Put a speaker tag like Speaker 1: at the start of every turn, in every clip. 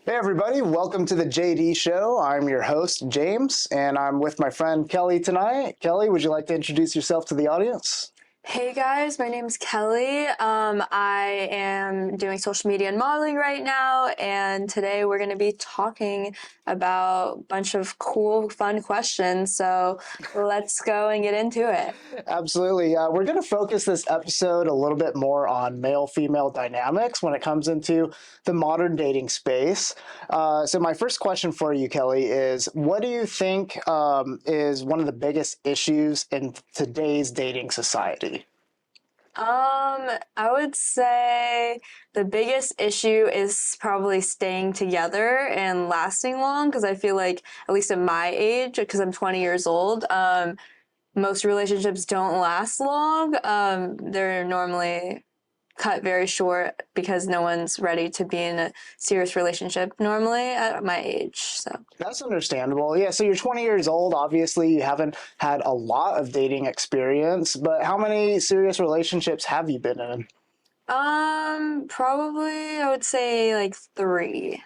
Speaker 1: Hey everybody, welcome to the JD Show. I'm your host, James, and I'm with my friend Kelly tonight. Kelly, would you like to introduce yourself to the audience?
Speaker 2: Hey guys, my name's Kelly. I am doing social media and modeling right now, and today we're going to be talking about a bunch of cool, fun questions. So let's go and get into it.
Speaker 1: Absolutely. We're going to focus this episode a little bit more on male-female dynamics when it comes into the modern dating space. So my first question for you, Kelly, is what do you think is one of the biggest issues in today's dating society?
Speaker 2: I would say the biggest issue is probably staying together and lasting long because I feel like, at least at my age, because I'm 20 years old, most relationships don't last long. They're normally cut very short because no one's ready to be in a serious relationship normally at my age. So,
Speaker 1: That's understandable. Yeah, so you're 20 years old. Obviously, you haven't had a lot of dating experience, but how many serious relationships have you been in?
Speaker 2: probably I would say like three.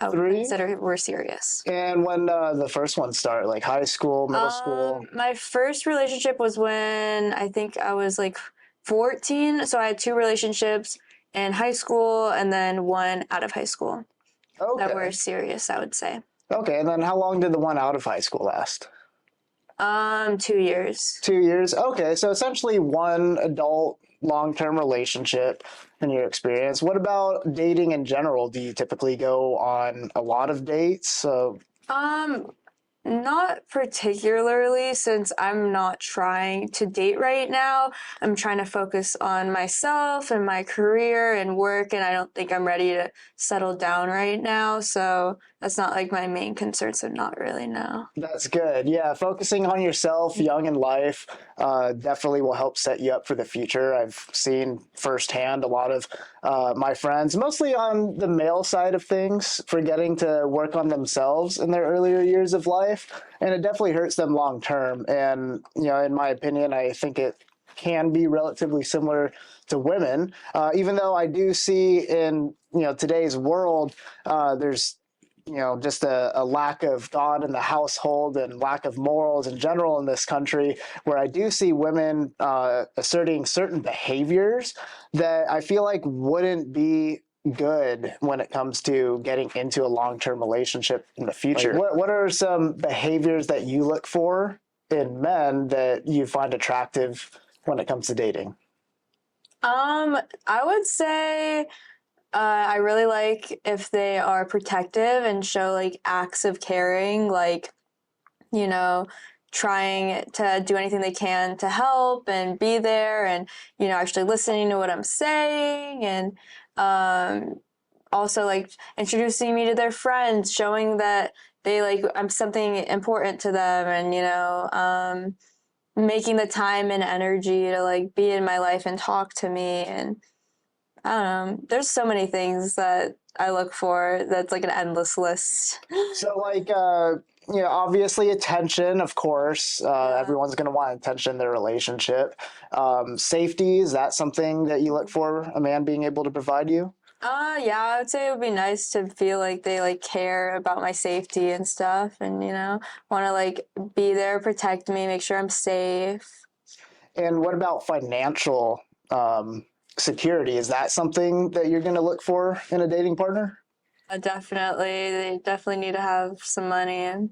Speaker 2: I would
Speaker 1: Three?
Speaker 2: consider we're serious.
Speaker 1: And when the first one start, like high school, middle school?
Speaker 2: My first relationship was when I think I was like 14. So I had two relationships in high school and then one out of high school that were
Speaker 1: Okay.
Speaker 2: serious, I would say.
Speaker 1: Okay, and then how long did the one out of high school last?
Speaker 2: 2 years.
Speaker 1: 2 years? Okay, so essentially one adult long-term relationship in your experience. What about dating in general? Do you typically go on a lot of dates?
Speaker 2: Um, Not particularly, since I'm not trying to date right now. I'm trying to focus on myself and my career and work, and I don't think I'm ready to settle down right now. So that's not like my main concern, so not really, no.
Speaker 1: That's good. Yeah, focusing on yourself young in life definitely will help set you up for the future. I've seen firsthand a lot of my friends, mostly on the male side of things, forgetting to work on themselves in their earlier years of life, and it definitely hurts them long term. And in my opinion, I think it can be relatively similar to women, even though I do see in today's world, there's just a lack of thought in the household and lack of morals in general in this country, where I do see women asserting certain behaviors that I feel like wouldn't be good when it comes to getting into a long-term relationship in the future. Like, what are some behaviors that you look for in men that you find attractive when it comes to dating?
Speaker 2: I would say I really like if they are protective and show like acts of caring, like, you know, trying to do anything they can to help and be there and, actually listening to what I'm saying and also like introducing me to their friends, showing that they like I'm something important to them and, making the time and energy to like be in my life and talk to me and I don't know. There's so many things that I look for that's like an endless list.
Speaker 1: So, like, obviously attention, of course.
Speaker 2: Yeah.
Speaker 1: Everyone's going to want attention in their relationship. Safety, is that something that you look for a man being able to provide you?
Speaker 2: Yeah, I would say it would be nice to feel like they like care about my safety and stuff and, want to like be there, protect me, make sure I'm safe.
Speaker 1: And what about financial security? Is that something that you're going to look for in a dating partner?
Speaker 2: Definitely, they definitely need to have some money.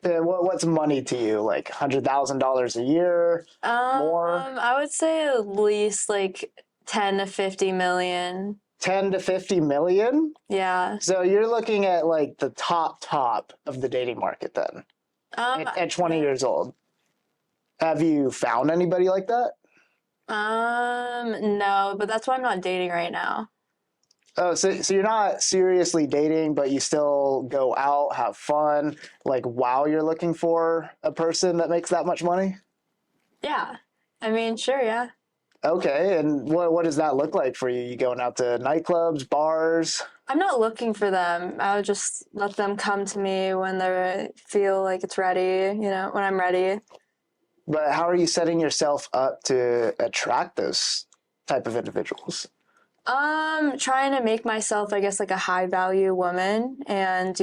Speaker 1: What's money to you? Like $100,000 a year? More?
Speaker 2: I would say at least like 10 to 50 million.
Speaker 1: 10 to 50 million?
Speaker 2: Yeah.
Speaker 1: So you're looking at like the top of the dating market then at 20
Speaker 2: Yeah.
Speaker 1: years old. Have you found anybody like that?
Speaker 2: No, but that's why I'm not dating right now.
Speaker 1: Oh, so you're not seriously dating, but you still go out, have fun, like while you're looking for a person that makes that much money?
Speaker 2: Yeah. I mean, sure, yeah.
Speaker 1: Okay, and what does that look like for you? You going out to nightclubs, bars?
Speaker 2: I'm not looking for them. I would just let them come to me when they feel like it's ready, when I'm ready.
Speaker 1: But how are you setting yourself up to attract those type of individuals?
Speaker 2: Trying to make myself, I guess, like a high value woman and,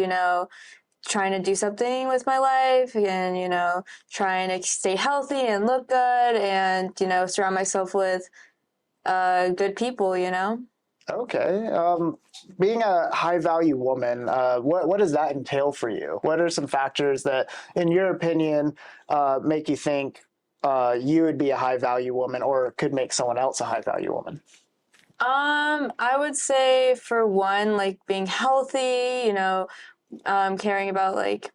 Speaker 2: trying to do something with my life and, trying to stay healthy and look good and, surround myself with good people.
Speaker 1: Okay. Being a high value woman, what does that entail for you? What are some factors that, in your opinion, make you think you would be a high value woman or could make someone else a high value woman?
Speaker 2: I would say for one, like being healthy, caring about like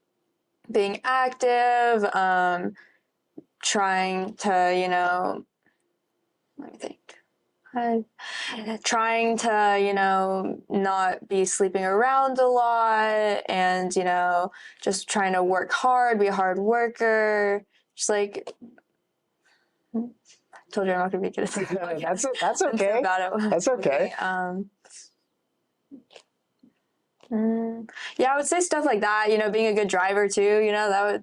Speaker 2: being active, trying to, let me think. I, Trying to, not be sleeping around a lot and, just trying to work hard, be a hard worker. Just like, I told you I'm not going to be good at this podcast.
Speaker 1: That's
Speaker 2: I'm so
Speaker 1: okay.
Speaker 2: bad at
Speaker 1: That's okay.
Speaker 2: Yeah, I would say stuff like that, being a good driver too,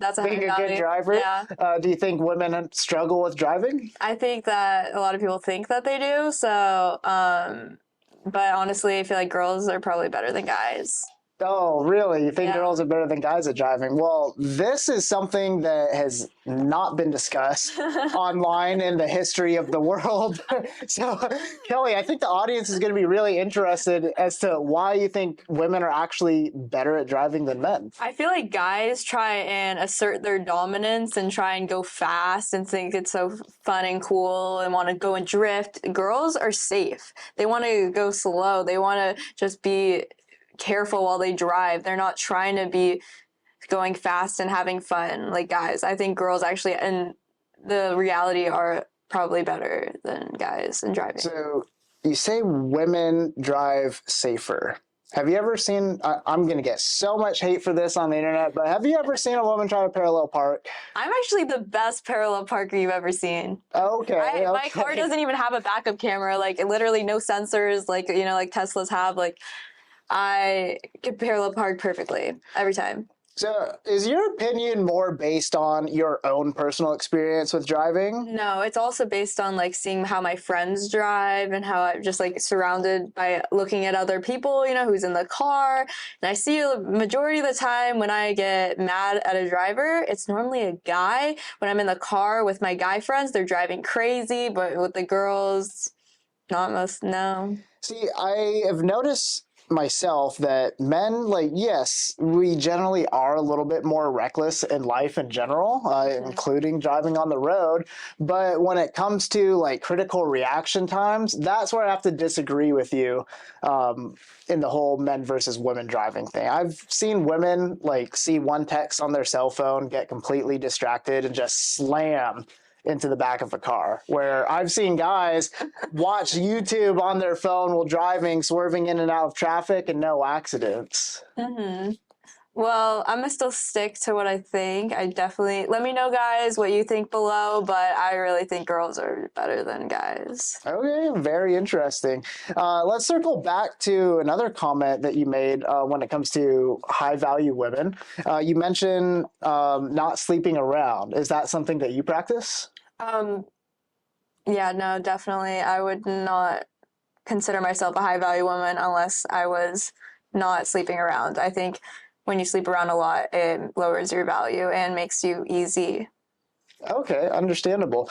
Speaker 2: that's a high
Speaker 1: Being a good
Speaker 2: value.
Speaker 1: driver,
Speaker 2: Yeah.
Speaker 1: do you think women struggle with driving?
Speaker 2: I think that a lot of people think that they do, so but honestly, I feel like girls are probably better than guys.
Speaker 1: Oh, really? You think
Speaker 2: Yeah.
Speaker 1: girls are better than guys at driving? Well, this is something that has not been discussed online in the history of the world. So, Kelly, I think the audience is going to be really interested as to why you think women are actually better at driving than men.
Speaker 2: I feel like guys try and assert their dominance and try and go fast and think it's so fun and cool and want to go and drift. Girls are safe. They want to go slow. They want to just be careful while they drive. They're not trying to be going fast and having fun like guys. I think girls actually, and the reality, are probably better than guys in driving.
Speaker 1: So, you say women drive safer. Have you ever seen? I'm going to get so much hate for this on the internet, but have you ever seen a woman try to parallel park?
Speaker 2: I'm actually the best parallel parker you've ever seen.
Speaker 1: Okay,
Speaker 2: My car doesn't even have a backup camera, like literally no sensors, like like Teslas have. Like I can parallel park perfectly every time.
Speaker 1: So, is your opinion more based on your own personal experience with driving?
Speaker 2: No, it's also based on like seeing how my friends drive and how I'm just like surrounded by looking at other people, who's in the car. And I see a majority of the time when I get mad at a driver, it's normally a guy. When I'm in the car with my guy friends, they're driving crazy, but with the girls, not most, no.
Speaker 1: See, I have noticed myself that men, like, yes, we generally are a little bit more reckless in life in general, including driving on the road. But when it comes to like critical reaction times, that's where I have to disagree with you in the whole men versus women driving thing. I've seen women like see one text on their cell phone, get completely distracted, and just slam into the back of a car, where I've seen guys watch YouTube on their phone while driving, swerving in and out of traffic, and no accidents.
Speaker 2: Well, I'm gonna still stick to what I think. I definitely let me know, guys, what you think below, but I really think girls are better than guys.
Speaker 1: Okay, very interesting. Let's circle back to another comment that you made when it comes to high value women. You mentioned not sleeping around. Is that something that you practice?
Speaker 2: Um, yeah, no, definitely. I would not consider myself a high value woman unless I was not sleeping around. I think when you sleep around a lot, it lowers your value and makes you easy.
Speaker 1: Okay, understandable.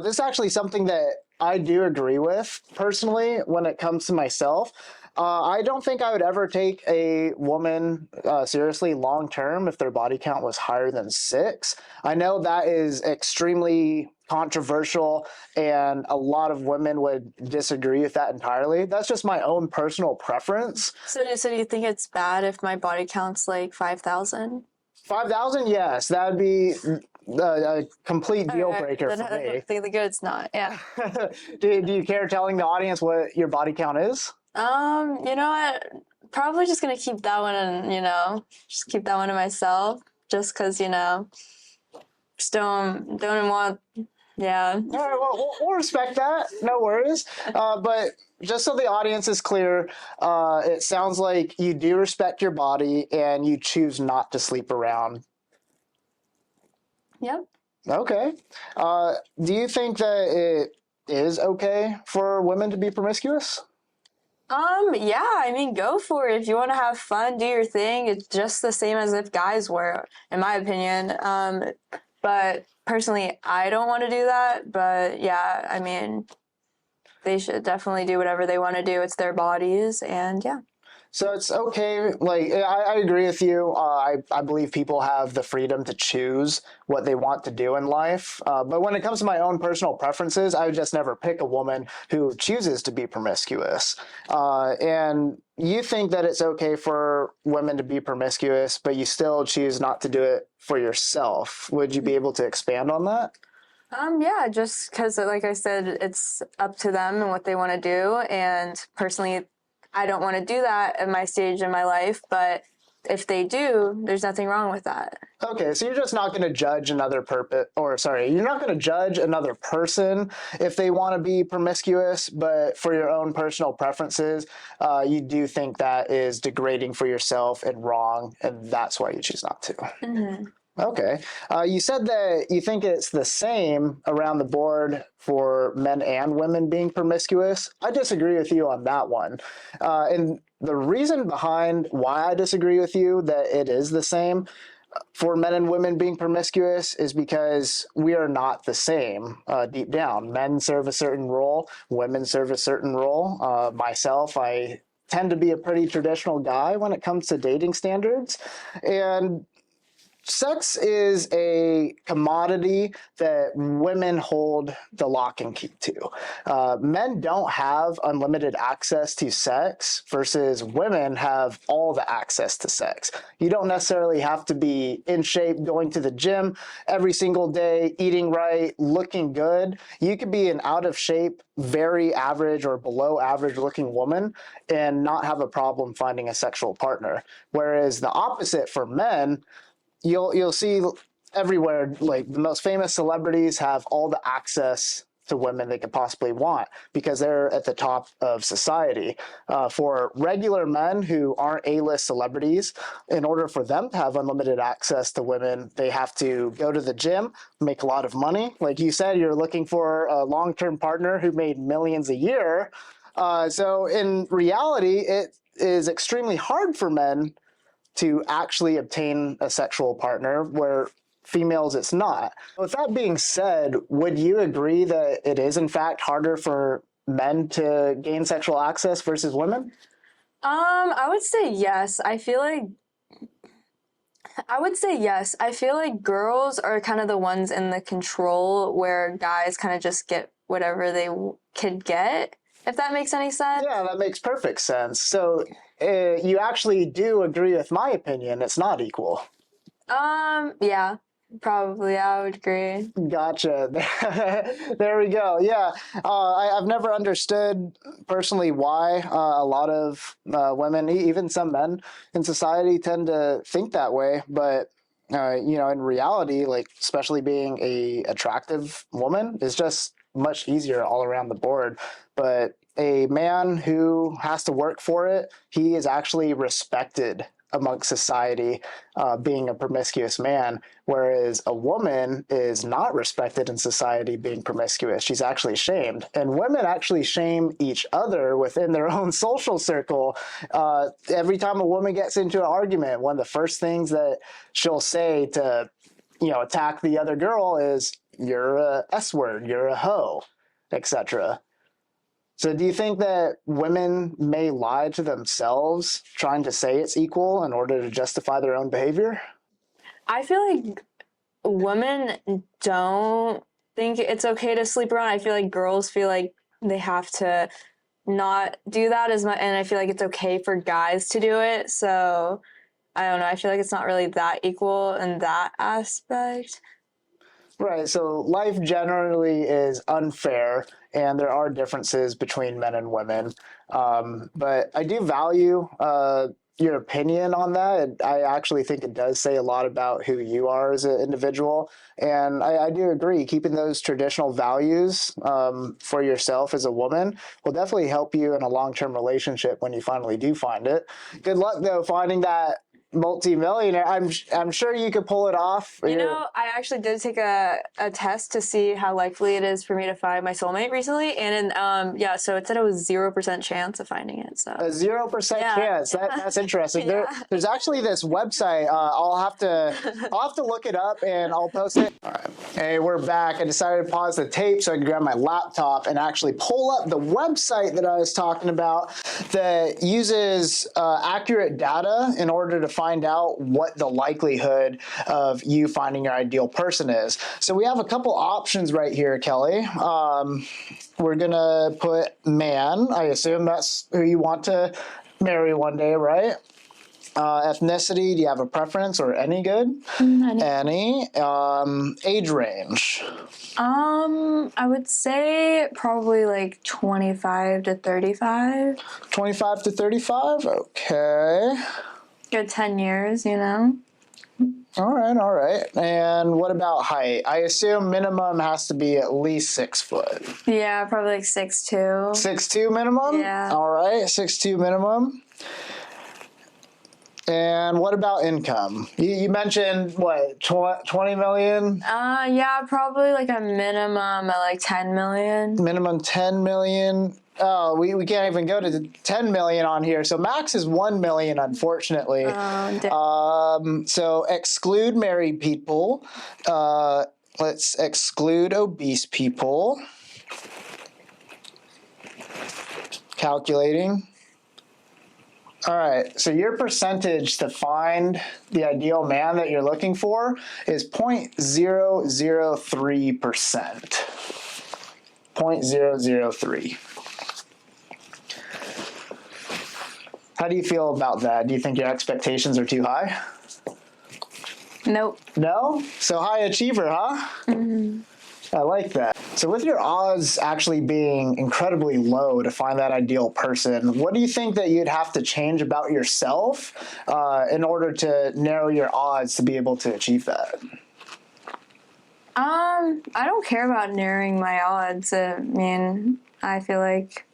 Speaker 1: This is actually something that I do agree with personally when it comes to myself. I don't think I would ever take a woman seriously long term if their body count was higher than 6. I know that is extremely controversial, and a lot of women would disagree with that entirely. That's just my own personal preference.
Speaker 2: So do you think it's bad if my body count's like 5,000?
Speaker 1: 5,000, yes, that'd be a complete deal breaker
Speaker 2: Then
Speaker 1: for
Speaker 2: I don't
Speaker 1: me.
Speaker 2: think the good's not. Yeah.
Speaker 1: Do you care telling the audience what your body count is?
Speaker 2: You know what? Probably just gonna keep that one and, just keep that one to myself. Just cause, just don't want, yeah.
Speaker 1: All right, well, we'll respect that. No worries. But just so the audience is clear, it sounds like you do respect your body and you choose not to sleep around.
Speaker 2: Yep.
Speaker 1: Okay. Do you think that it is okay for women to be promiscuous?
Speaker 2: Yeah, I mean, go for it. If you want to have fun, do your thing. It's just the same as if guys were, in my opinion. But personally, I don't want to do that. But yeah, I mean, they should definitely do whatever they want to do. It's their bodies, and yeah.
Speaker 1: So it's okay. Like I agree with you. I believe people have the freedom to choose what they want to do in life. But when it comes to my own personal preferences, I would just never pick a woman who chooses to be promiscuous. And you think that it's okay for women to be promiscuous, but you still choose not to do it for yourself. Would you be able to expand on that?
Speaker 2: Yeah, just because, like I said, it's up to them and what they want to do. And personally, I don't want to do that at my stage in my life, but if they do, there's nothing wrong with that.
Speaker 1: Okay, so you're just not going to judge another you're not going to judge another person if they want to be promiscuous, but for your own personal preferences, you do think that is degrading for yourself and wrong, and that's why you choose not to.
Speaker 2: Mm-hmm.
Speaker 1: Okay. You said that you think it's the same around the board for men and women being promiscuous. I disagree with you on that one. And the reason behind why I disagree with you that it is the same for men and women being promiscuous is because we are not the same deep down. Men serve a certain role, women serve a certain role. Myself, I tend to be a pretty traditional guy when it comes to dating standards. And sex is a commodity that women hold the lock and key to. Men don't have unlimited access to sex versus women have all the access to sex. You don't necessarily have to be in shape, going to the gym every single day, eating right, looking good. You could be an out of shape, very average or below average looking woman and not have a problem finding a sexual partner. Whereas the opposite for men, you'll see everywhere, like the most famous celebrities have all the access to women they could possibly want because they're at the top of society. For regular men who aren't A-list celebrities, in order for them to have unlimited access to women, they have to go to the gym, make a lot of money. Like you said, you're looking for a long-term partner who made millions a year. So in reality, it is extremely hard for men to actually obtain a sexual partner, where females it's not. With that being said, would you agree that it is in fact harder for men to gain sexual access versus women?
Speaker 2: I would say yes. I would say yes. I feel like girls are kind of the ones in the control where guys kind of just get whatever they could get, if that makes any sense.
Speaker 1: Yeah, that makes perfect sense. So you actually do agree with my opinion. It's not equal.
Speaker 2: Yeah, probably I would agree.
Speaker 1: Gotcha. There we go. Yeah. I've never understood personally why a lot of women, even some men in society, tend to think that way. But, in reality, like, especially being a attractive woman is just much easier all around the board. But a man who has to work for it, he is actually respected amongst society, being a promiscuous man, whereas a woman is not respected in society being promiscuous. She's actually shamed. And women actually shame each other within their own social circle. Every time a woman gets into an argument, one of the first things that she'll say to, attack the other girl is, "You're a S word, you're a hoe," etc. So do you think that women may lie to themselves trying to say it's equal in order to justify their own behavior?
Speaker 2: I feel like women don't think it's okay to sleep around. I feel like girls feel like they have to not do that as much, and I feel like it's okay for guys to do it. So I don't know. I feel like it's not really that equal in that aspect.
Speaker 1: Right. So life generally is unfair, and there are differences between men and women. But I do value your opinion on that. I actually think it does say a lot about who you are as an individual. And I do agree, keeping those traditional values for yourself as a woman will definitely help you in a long term relationship when you finally do find it. Good luck, though, finding that multi-millionaire. I'm sure you could pull it off.
Speaker 2: You know, I actually did take a test to see how likely it is for me to find my soulmate recently, and yeah, so it said it was 0% chance of finding it. So
Speaker 1: a 0%
Speaker 2: Yeah,
Speaker 1: chance.
Speaker 2: yeah.
Speaker 1: That's interesting.
Speaker 2: Yeah.
Speaker 1: There's actually this website. I'll have to look it up and I'll post it. All right. Hey, we're back. I decided to pause the tape so I can grab my laptop and actually pull up the website that I was talking about that uses accurate data in order to find out what the likelihood of you finding your ideal person is. So we have a couple options right here, Kelly. We're gonna put man. I assume that's who you want to marry one day, right? Ethnicity, do you have a preference or any good? Any. Age range.
Speaker 2: I would say probably like 25 to 35.
Speaker 1: 25 to 35? Okay.
Speaker 2: Good 10 years, you know?
Speaker 1: All right, all right. And what about height? I assume minimum has to be at least 6 foot.
Speaker 2: Yeah, probably like 6'2".
Speaker 1: 6'2" minimum?
Speaker 2: Yeah.
Speaker 1: All right, 6'2" minimum. And what about income? You mentioned, what, 20 million?
Speaker 2: Yeah, probably like a minimum at like 10 million.
Speaker 1: Minimum 10 million. Oh, we can't even go to 10 million on here. So max is 1 million, unfortunately. So exclude married people. Let's exclude obese people. Calculating. All right, so your percentage to find the ideal man that you're looking for is 0.003%. 0.003. How do you feel about that? Do you think your expectations are too high?
Speaker 2: Nope.
Speaker 1: No? So high achiever, huh? Mm-hmm. I like that. So with your odds actually being incredibly low to find that ideal person, what do you think that you'd have to change about yourself in order to narrow your odds to be able to achieve that?
Speaker 2: I don't care about narrowing my odds. I mean, I feel like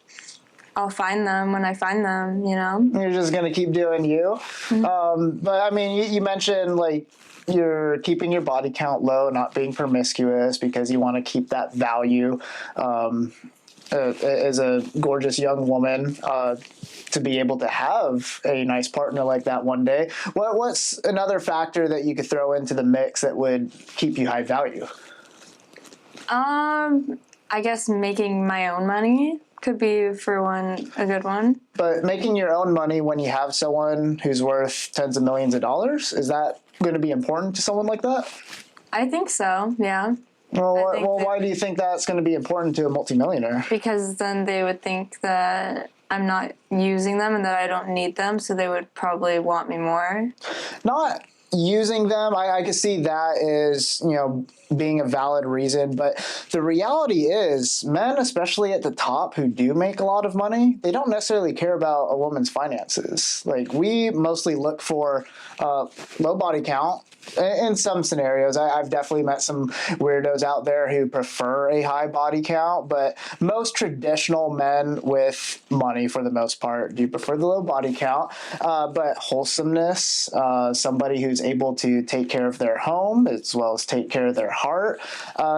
Speaker 2: I'll find them when I find them, you know?
Speaker 1: You're just going to keep doing you. Mm-hmm. But I mean, you mentioned like you're keeping your body count low, not being promiscuous because you want to keep that value as a gorgeous young woman to be able to have a nice partner like that one day. What's another factor that you could throw into the mix that would keep you high value?
Speaker 2: I guess making my own money could be for one a good one.
Speaker 1: But making your own money when you have someone who's worth tens of millions of dollars, is that going to be important to someone like that?
Speaker 2: I think so, yeah.
Speaker 1: Well, why do you think that's going to be important to a multimillionaire?
Speaker 2: Because then they would think that I'm not using them and that I don't need them, so they would probably want me more.
Speaker 1: Not using them, I can see that as, being a valid reason, but the reality is men, especially at the top who do make a lot of money, they don't necessarily care about a woman's finances. Like, we mostly look for low body count. In some scenarios, I've definitely met some weirdos out there who prefer a high body count, but most traditional men with money, for the most part, do prefer the low body count. But wholesomeness, somebody who's able to take care of their home as well as take care of their heart.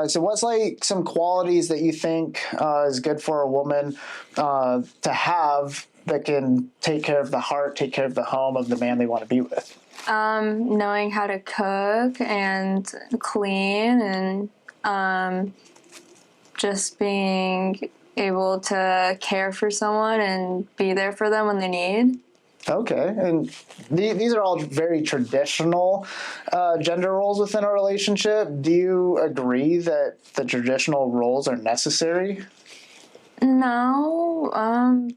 Speaker 1: So what's like some qualities that you think is good for a woman to have that can take care of the heart, take care of the home of the man they want to be with?
Speaker 2: Knowing how to cook and clean and just being able to care for someone and be there for them when they need.
Speaker 1: Okay, and these are all very traditional gender roles within a relationship. Do you agree that the traditional roles are necessary?
Speaker 2: No,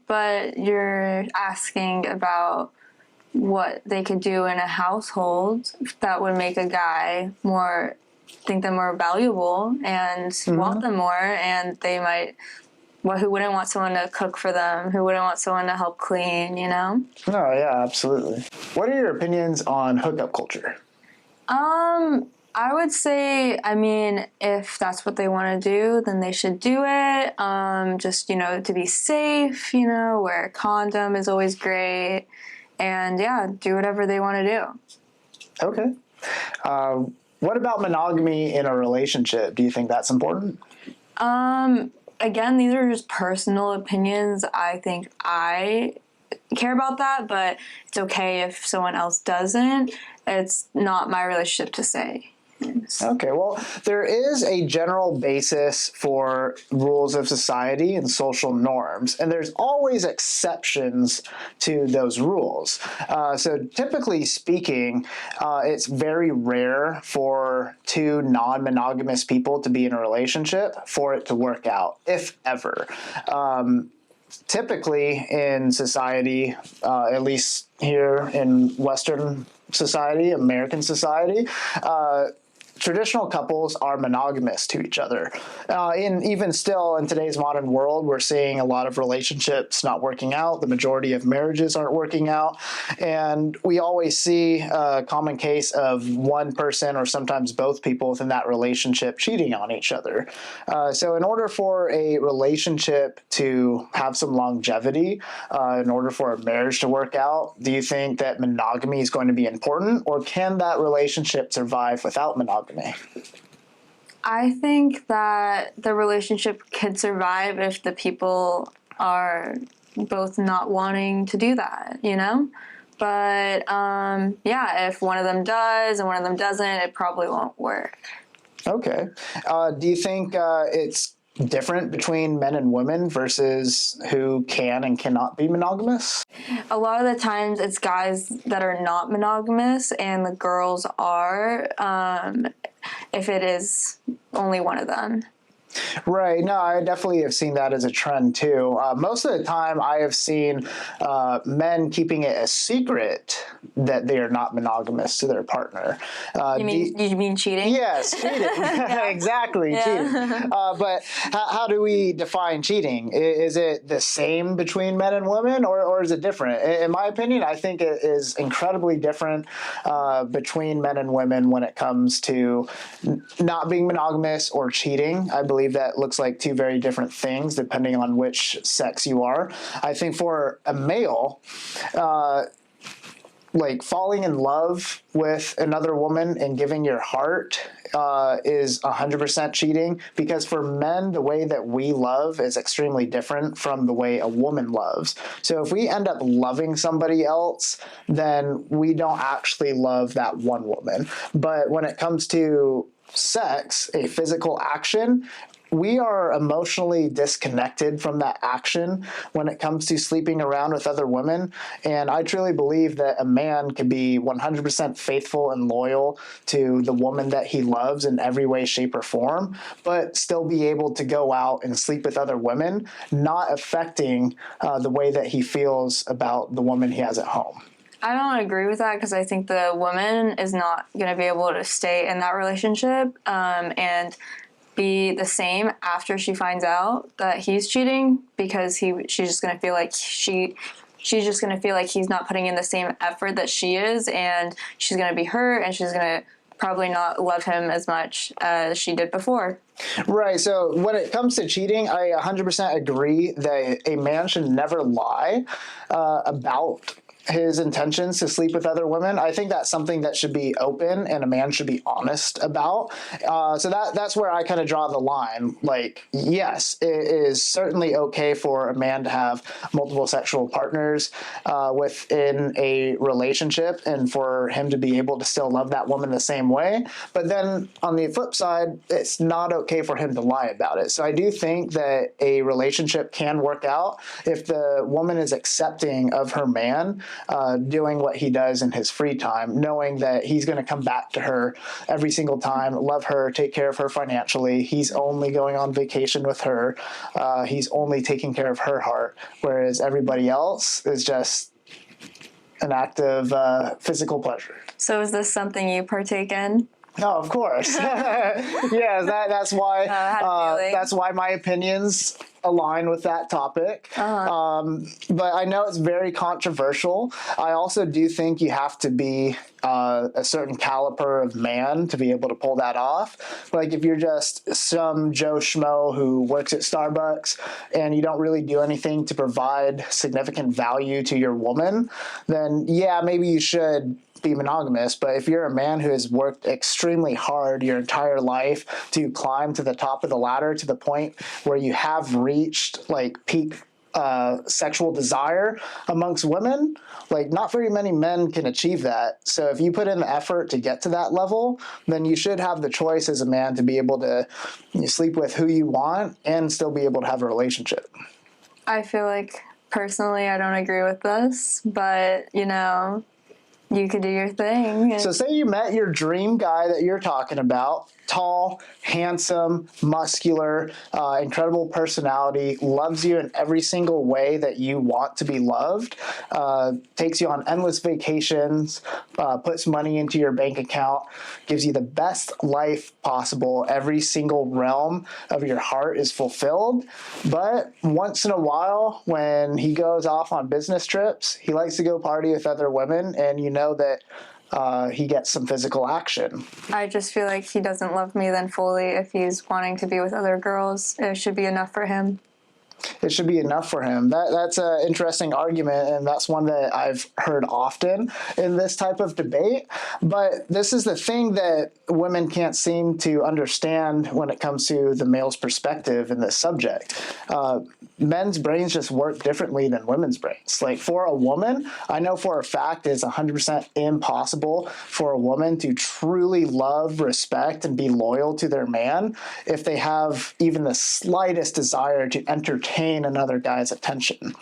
Speaker 2: but you're asking about what they could do in a household that would make a guy think them more valuable and want them more, and they might. Who wouldn't want someone to cook for them? Who wouldn't want someone to help clean, you know?
Speaker 1: Oh, yeah, absolutely. What are your opinions on hookup culture?
Speaker 2: I would say, if that's what they want to do, then they should do it. Just, to be safe, wear a condom is always great. and yeah, do whatever they want to do.
Speaker 1: Okay. What about monogamy in a relationship? Do you think that's important?
Speaker 2: Again, these are just personal opinions. I think I care about that, but it's okay if someone else doesn't. It's not my relationship to say.
Speaker 1: Okay, well, there is a general basis for rules of society and social norms, and there's always exceptions to those rules. So typically speaking, it's very rare for two non-monogamous people to be in a relationship for it to work out, if ever. Typically in society, at least here in Western society, American society, traditional couples are monogamous to each other. Even still, in today's modern world, we're seeing a lot of relationships not working out. The majority of marriages aren't working out. And we always see a common case of one person or sometimes both people within that relationship cheating on each other. So in order for a relationship to have some longevity, in order for a marriage to work out, do you think that monogamy is going to be important, or can that relationship survive without monogamy?
Speaker 2: I think that the relationship could survive if the people are both not wanting to do that, you know? But yeah, if one of them does and one of them doesn't, it probably won't work.
Speaker 1: Okay. Do you think it's different between men and women versus who can and cannot be monogamous?
Speaker 2: A lot of the times it's guys that are not monogamous and the girls are, if it is only one of them.
Speaker 1: Right. No, I definitely have seen that as a trend too. Most of the time, I have seen men keeping it a secret that they are not monogamous to their partner.
Speaker 2: You mean cheating?
Speaker 1: Yes, cheating. Exactly, cheating. But how do we define cheating? Is it the same between men and women, or is it different? In my opinion, I think it is incredibly different between men and women when it comes to not being monogamous or cheating. I believe that looks like two very different things depending on which sex you are. I think for a male, like falling in love with another woman and giving your heart is 100% cheating, because for men, the way that we love is extremely different from the way a woman loves. So if we end up loving somebody else, then we don't actually love that one woman. But when it comes to sex, a physical action, we are emotionally disconnected from that action when it comes to sleeping around with other women. And I truly believe that a man can be 100% faithful and loyal to the woman that he loves in every way, shape, or form, but still be able to go out and sleep with other women, not affecting the way that he feels about the woman he has at home.
Speaker 2: I don't agree with that, because I think the woman is not going to be able to stay in that relationship and be the same after she finds out that he's cheating, because she's just going to feel like she's just going to feel like he's not putting in the same effort that she is, and she's going to be hurt, and she's going to probably not love him as much as she did before.
Speaker 1: Right. So when it comes to cheating, I 100% agree that a man should never lie about his intentions to sleep with other women. I think that's something that should be open and a man should be honest about. So that's where I kind of draw the line. Like, yes, it is certainly okay for a man to have multiple sexual partners within a relationship and for him to be able to still love that woman the same way. But then on the flip side, it's not okay for him to lie about it. So I do think that a relationship can work out if the woman is accepting of her man doing what he does in his free time, knowing that he's going to come back to her every single time, love her, take care of her financially. He's only going on vacation with her. He's only taking care of her heart, whereas everybody else is just an act of physical pleasure.
Speaker 2: So is this something you partake in?
Speaker 1: Oh, of course. Yeah, that's why my opinions align with that topic. But I know it's very controversial. I also do think you have to be a certain caliber of man to be able to pull that off. Like if you're just some Joe Schmo who works at Starbucks and you don't really do anything to provide significant value to your woman, then yeah, maybe you should be monogamous. But if you're a man who has worked extremely hard your entire life to climb to the top of the ladder to the point where you have reached like peak sexual desire amongst women, like not very many men can achieve that. So if you put in the effort to get to that level, then you should have the choice as a man to be able to sleep with who you want and still be able to have a relationship.
Speaker 2: I feel like personally I don't agree with this, but you know, you could do your thing.
Speaker 1: So say you met your dream guy that you're talking about, tall, handsome, muscular, incredible personality, loves you in every single way that you want to be loved, takes you on endless vacations, puts money into your bank account, gives you the best life possible. Every single realm of your heart is fulfilled. But once in a while, when he goes off on business trips, he likes to go party with other women, and you know that he gets some physical action.
Speaker 2: I just feel like he doesn't love me then fully if he's wanting to be with other girls. It should be enough for him.
Speaker 1: It should be enough for him. That's an interesting argument, and that's one that I've heard often in this type of debate. But this is the thing that women can't seem to understand when it comes to the male's perspective in this subject. Men's brains just work differently than women's brains. Like for a woman, I know for a fact it's 100% impossible for a woman to truly love, respect, and be loyal to their man if they have even the slightest desire to entertain another guy's attention.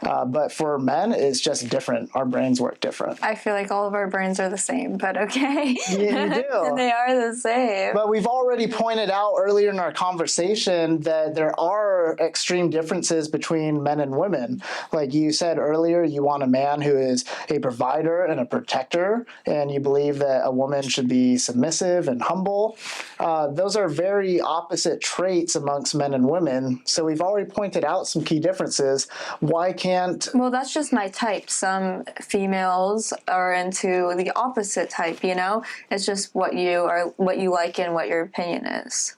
Speaker 1: But for men, it's just different. Our brains work different.
Speaker 2: I feel like all of our brains are the same, but okay.
Speaker 1: You do.
Speaker 2: They are the same.
Speaker 1: But we've already pointed out earlier in our conversation that there are extreme differences between men and women. Like you said earlier, you want a man who is a provider and a protector, and you believe that a woman should be submissive and humble. Those are very opposite traits amongst men and women. So we've already pointed out some key differences. Why can't...
Speaker 2: Well, that's just my type. Some females are into the opposite type, you know? It's just what you like and what your opinion is.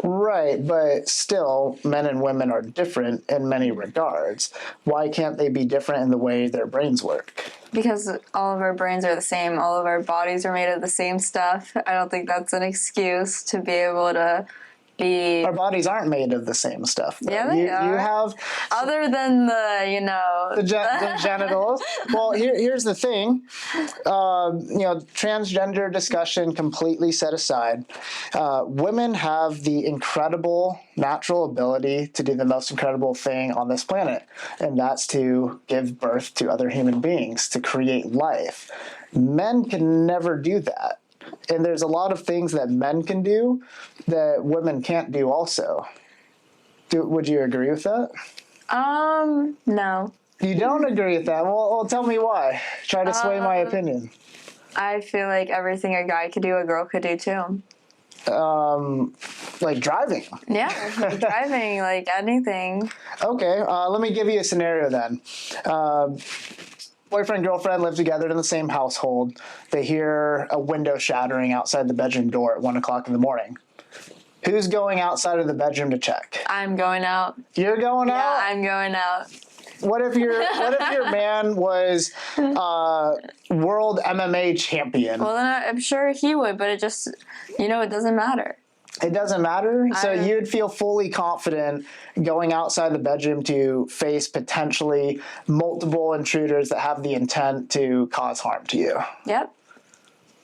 Speaker 1: Right, but still, men and women are different in many regards. Why can't they be different in the way their brains work?
Speaker 2: Because all of our brains are the same. All of our bodies are made of the same stuff. I don't think that's an excuse to be able to be...
Speaker 1: Our bodies aren't made of the same stuff, though.
Speaker 2: Yeah, they are.
Speaker 1: You have...
Speaker 2: Other than the, you know...
Speaker 1: The genitals. Well, here's the thing. Transgender discussion completely set aside. Women have the incredible natural ability to do the most incredible thing on this planet, and that's to give birth to other human beings, to create life. Men can never do that. And there's a lot of things that men can do that women can't do also. Would you agree with that?
Speaker 2: No.
Speaker 1: You don't agree with that? Well, tell me why. Try to sway my opinion.
Speaker 2: I feel like everything a guy could do, a girl could do too.
Speaker 1: Like driving?
Speaker 2: Yeah, like driving, like anything.
Speaker 1: Okay, let me give you a scenario then. Boyfriend, girlfriend live together in the same household. They hear a window shattering outside the bedroom door at 1 o'clock in the morning. Who's going outside of the bedroom to check?
Speaker 2: I'm going out.
Speaker 1: You're going out?
Speaker 2: Yeah, I'm going out.
Speaker 1: What if your man was world MMA champion?
Speaker 2: Well, then I'm sure he would, but it just, it doesn't matter.
Speaker 1: It doesn't matter? So you'd feel fully confident going outside the bedroom to face potentially multiple intruders that have the intent to cause harm to you?
Speaker 2: Yep.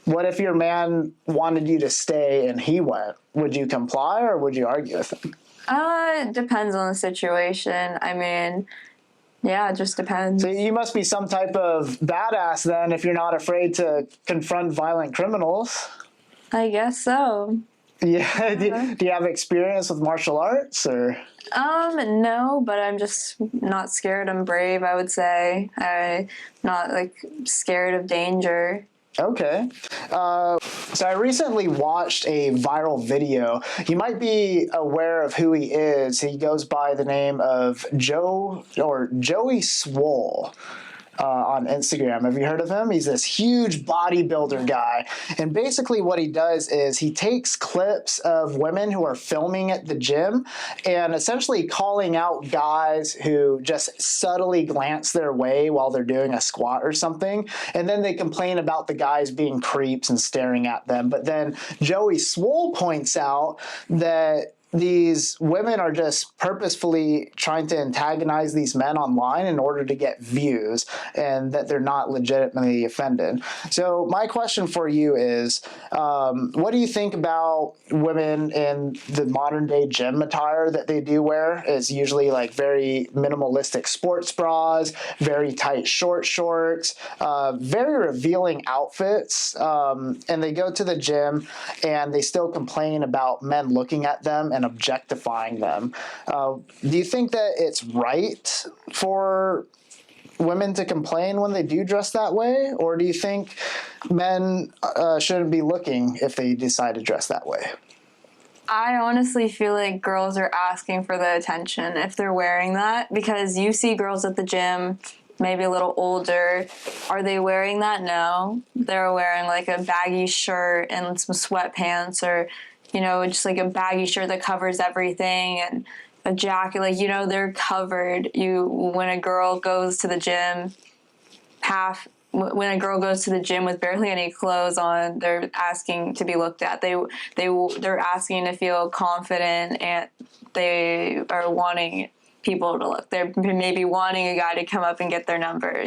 Speaker 1: What if your man wanted you to stay and he went? Would you comply or would you argue with him?
Speaker 2: It depends on the situation. I mean, yeah, it just depends.
Speaker 1: So you must be some type of badass then if you're not afraid to confront violent criminals.
Speaker 2: I guess so.
Speaker 1: Yeah. Do you have experience with martial arts or?
Speaker 2: No, but I'm just not scared. I'm brave, I would say. I'm not scared of danger.
Speaker 1: Okay. So I recently watched a viral video. You might be aware of who he is. He goes by the name of Joey Swole. On Instagram. Have you heard of him? He's this huge bodybuilder guy. And basically what he does is he takes clips of women who are filming at the gym and essentially calling out guys who just subtly glance their way while they're doing a squat or something. And then they complain about the guys being creeps and staring at them. But then Joey Swole points out that these women are just purposefully trying to antagonize these men online in order to get views, and that they're not legitimately offended. So my question for you is, what do you think about women in the modern day gym attire that they do wear? Is usually like very minimalistic sports bras, very tight short shorts, very revealing outfits, and they go to the gym and they still complain about men looking at them and objectifying them. Do you think that it's right for women to complain when they do dress that way, or do you think men shouldn't be looking if they decide to dress that way?
Speaker 2: I honestly feel like girls are asking for the attention if they're wearing that, because you see girls at the gym, maybe a little older. Are they wearing that? No. They're wearing like a baggy shirt and some sweatpants, or, just like a baggy shirt that covers everything, and a jacket. Like, they're covered. When a girl goes to the gym, when a girl goes to the gym with barely any clothes on, they're asking to be looked at. They're asking to feel confident, and they are wanting people to look. They're maybe wanting a guy to come up and get their number,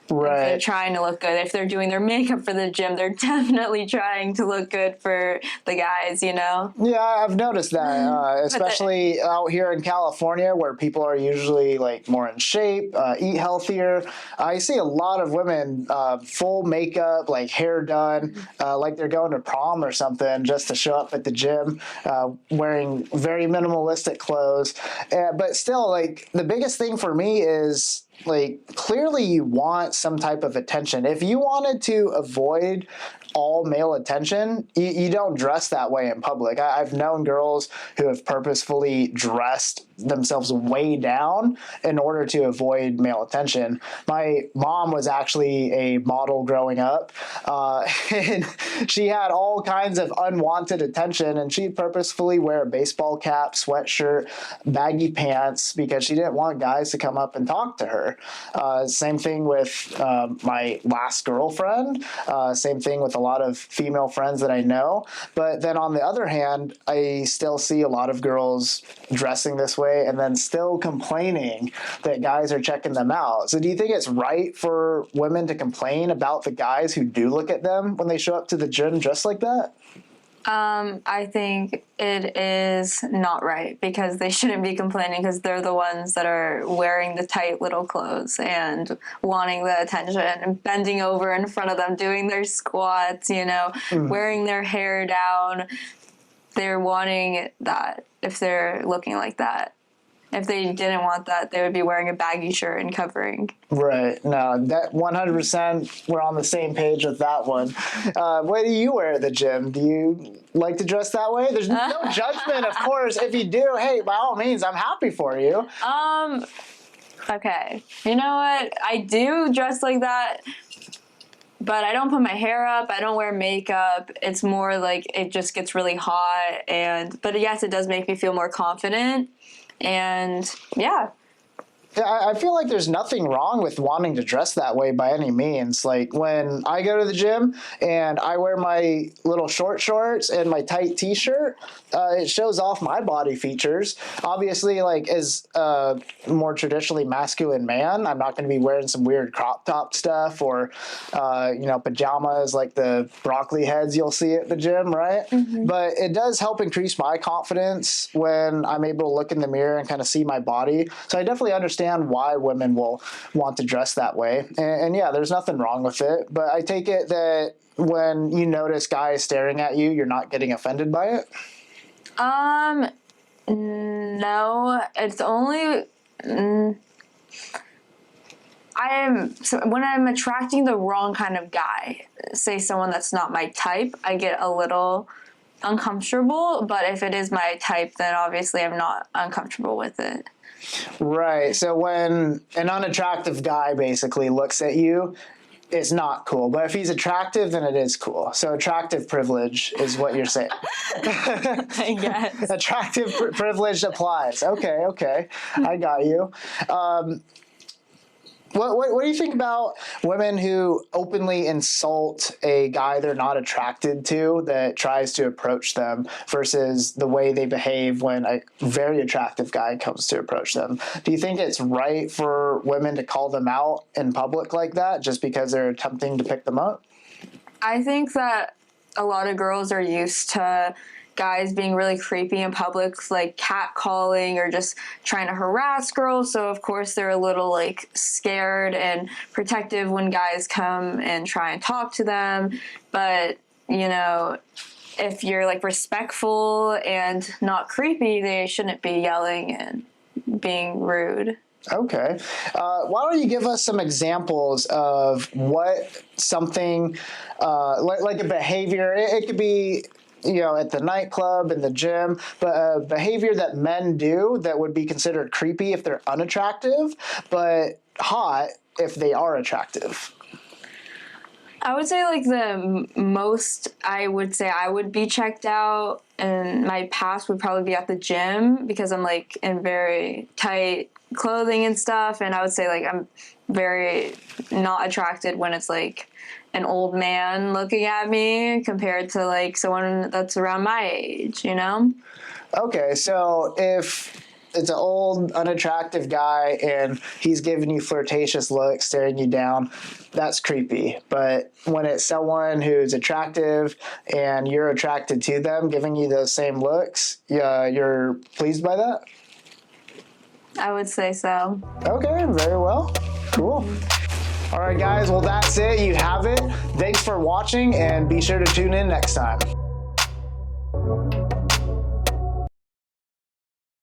Speaker 1: Right.
Speaker 2: They're trying to look good. If they're doing their makeup for the gym, they're definitely trying to look good for the guys,
Speaker 1: Yeah, I've noticed that, especially out here in California, where people are usually like more in shape, eat healthier. I see a lot of women full makeup, like hair done, like they're going to prom or something, just to show up at the gym, wearing very minimalistic clothes. But still, like the biggest thing for me is, like, clearly you want some type of attention. If you wanted to avoid all male attention, you don't dress that way in public. I've known girls who have purposefully dressed themselves way down in order to avoid male attention. My mom was actually a model growing up, and she had all kinds of unwanted attention, and she'd purposefully wear a baseball cap, sweatshirt, baggy pants, because she didn't want guys to come up and talk to her. Same thing with my last girlfriend, same thing with a lot of female friends that I know. But then on the other hand, I still see a lot of girls dressing this way and then still complaining that guys are checking them out. So do you think it's right for women to complain about the guys who do look at them when they show up to the gym dressed like that?
Speaker 2: I think it is not right, because they shouldn't be complaining, because they're the ones that are wearing the tight little clothes and wanting the attention and bending over in front of them, doing their squats, wearing their hair down. They're wanting that if they're looking like that. If they didn't want that, they would be wearing a baggy shirt and covering.
Speaker 1: Right. No, that 100%, we're on the same page with that one. What do you wear at the gym? Do you like to dress that way? There's no judgment, of course. If you do, hey, by all means, I'm happy for you.
Speaker 2: Okay. You know what? I do dress like that, but I don't put my hair up. I don't wear makeup. It's more like it just gets really hot. But yes, it does make me feel more confident. And yeah.
Speaker 1: Yeah, I feel like there's nothing wrong with wanting to dress that way by any means. Like when I go to the gym and I wear my little short shorts and my tight t-shirt, it shows off my body features. Obviously, like as a more traditionally masculine man, I'm not going to be wearing some weird crop top stuff or, pajamas like the broccoli heads you'll see at the gym, right? Mm-hmm. But it does help increase my confidence when I'm able to look in the mirror and kind of see my body. So I definitely understand why women will want to dress that way. And yeah, there's nothing wrong with it. But I take it that when you notice guys staring at you, you're not getting offended by it?
Speaker 2: No. It's only... So when I'm attracting the wrong kind of guy, say someone that's not my type, I get a little uncomfortable. But if it is my type, then obviously I'm not uncomfortable with it.
Speaker 1: Right. So when an unattractive guy basically looks at you, it's not cool. But if he's attractive, then it is cool. So attractive privilege is what you're saying.
Speaker 2: I guess.
Speaker 1: Attractive privilege applies. Okay. I got you. What do you think about women who openly insult a guy they're not attracted to that tries to approach them versus the way they behave when a very attractive guy comes to approach them? Do you think it's right for women to call them out in public like that just because they're attempting to pick them up?
Speaker 2: I think that a lot of girls are used to guys being really creepy in public, like catcalling or just trying to harass girls. So of course they're a little like scared and protective when guys come and try and talk to them. But you know, if you're like respectful and not creepy, they shouldn't be yelling and being rude.
Speaker 1: Okay. Why don't you give us some examples of what something like a behavior, it could be, you know, at the nightclub, in the gym, but a behavior that men do that would be considered creepy if they're unattractive, but hot if they are attractive.
Speaker 2: I would say like the most I would say I would be checked out in my past would probably be at the gym because I'm like in very tight clothing and stuff, and I would say like I'm very not attracted when it's like an old man looking at me compared to like someone that's around my age, you know?
Speaker 1: Okay, so if it's an old, unattractive guy and he's giving you flirtatious looks, staring you down, that's creepy. But when it's someone who's attractive and you're attracted to them, giving you those same looks, you're pleased by that?
Speaker 2: I would say so.
Speaker 1: Okay, very well. Cool. All right, guys, well, that's it. You have it. Thanks for watching, and be sure to tune in next time.